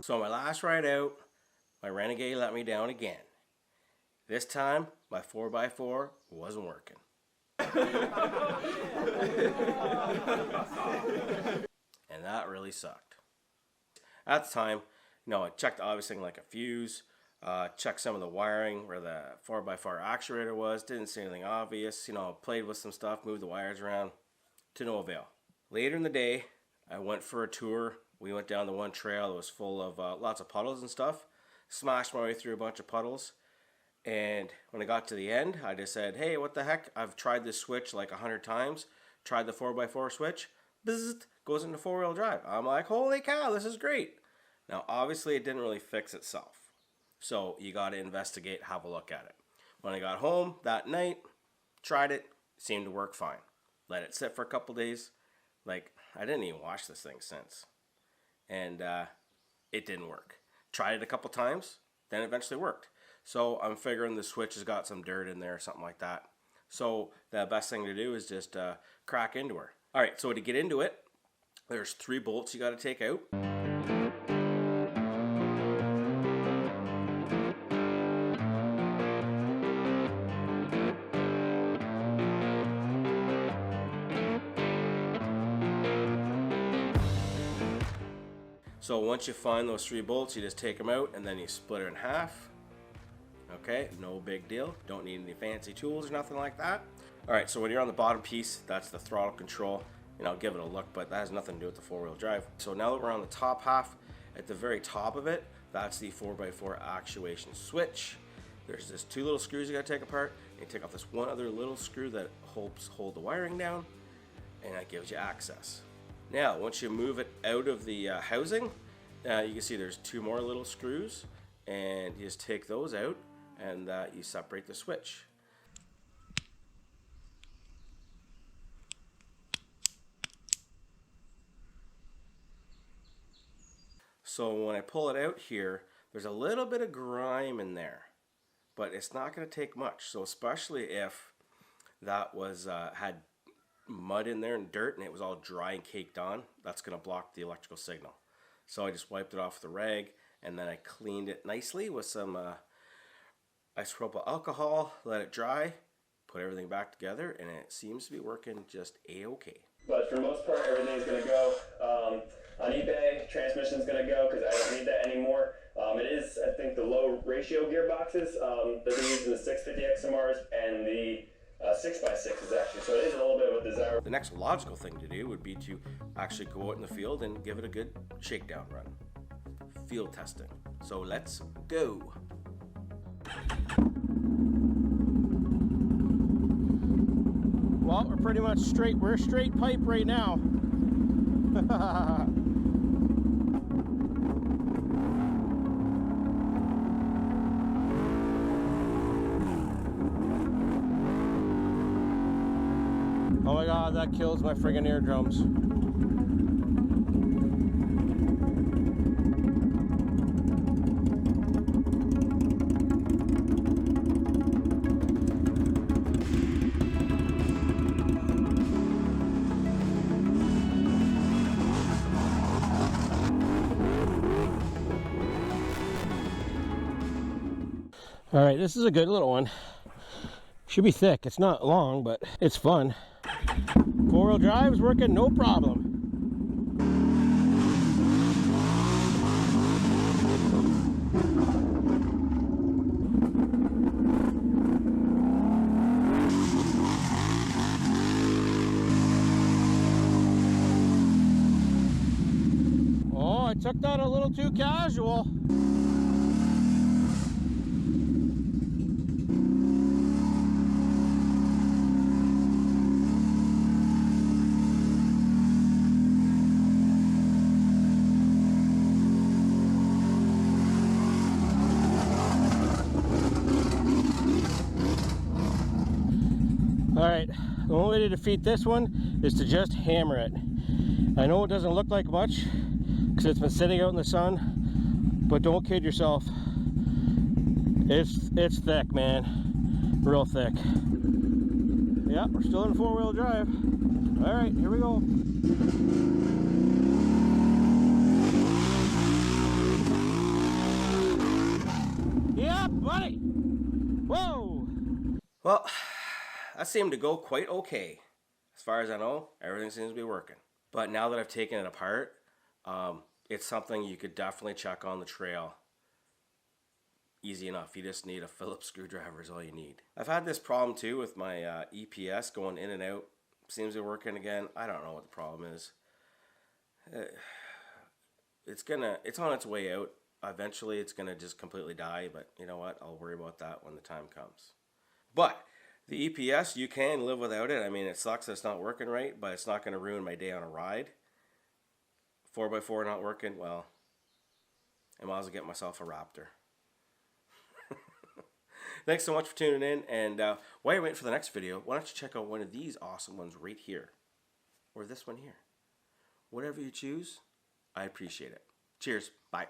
So my last ride out, my Renegade let me down again. This time, my 4x4 wasn't working. And that really sucked. At the time, I checked obviously like a fuse, checked some of the wiring where the 4x4 actuator was, didn't see anything obvious, played with some stuff, moved the wires around, to no avail. Later in the day, I went for a tour. We went down the one trail that was full of lots of puddles and stuff, smashed my way through a bunch of puddles, and when I got to the end, I just said, hey, what the heck, I've tried this switch like 100 times, tried the 4x4 switch, bzzzt, goes into 4-wheel drive. I'm like, holy cow, this is great. Now, obviously, it didn't really fix itself. So you got to investigate, have a look at it. When I got home that night, tried it, seemed to work fine. Let it sit for a couple days. Like, I didn't even wash this thing since. And it didn't work. Tried it a couple times, then it eventually worked. So I'm figuring the switch has got some dirt in there or something like that. So the best thing to do is just crack into her. All right, so to get into it, there's 3 bolts you got to take out. So once you find those 3 bolts, you just take them out and then you split it in half. Okay, no big deal. Don't need any fancy tools or nothing like that. All right, so when you're on the bottom piece, that's the throttle control. Give it a look, but that has nothing to do with the 4-wheel drive. So now that we're on the top half, at the very top of it, that's the 4x4 actuation switch. There's just 2 little screws you gotta take apart. And you take off this one other little screw that helps hold the wiring down, and that gives you access. Now, once you move it out of the housing, you can see there's 2 more little screws, and you just take those out, and you separate the switch. So when I pull it out here, there's a little bit of grime in there, but it's not going to take much. So especially if that was had mud in there and dirt and it was all dry and caked on, that's going to block the electrical signal. So I just wiped it off with a rag, and then I cleaned it nicely with some isopropyl alcohol, let it dry, put everything back together, and it seems to be working just a-okay. But for the most part, everything's going to go. On eBay, transmission's going to go because I don't need that anymore. It is, I think, the low ratio gearboxes that they're using, the 650 XMRs and the 6x6s actually, so it is a little bit of a desire. The next logical thing to do would be to actually go out in the field and give it a good shakedown run. Field testing. So let's go. Well, we're pretty much straight. We're straight pipe right now. Oh my god, that kills my friggin' eardrums. All right, this is a good little one. Should be thick. It's not long, but it's fun. 4-wheel drive is working no problem. Oh, I took that a little too casual. Alright, the only way to defeat this one is to just hammer it. I know it doesn't look like much because it's been sitting out in the sun, but don't kid yourself. It's thick, man. Real thick. Yeah, we're still in 4-wheel drive. Alright, here we go. buddy. Whoa. Well, that seemed to go quite okay. As far as I know, everything seems to be working. But now that I've taken it apart, it's something you could definitely check on the trail. Easy enough. You just need a Phillips screwdriver is all you need. I've had this problem too with my EPS going in and out. Seems to be working again. I don't know what the problem is. It's on its way out. Eventually it's gonna just completely die, but you know what? I'll worry about that when the time comes. But the EPS, you can live without it. I mean, it sucks that it's not working right, but it's not gonna ruin my day on a ride. 4x4 not working, well, I might as well get myself a Raptor. Thanks so much for tuning in, and while you're waiting for the next video, why don't you check out one of these awesome ones right here, or this one here. Whatever you choose, I appreciate it. Cheers. Bye.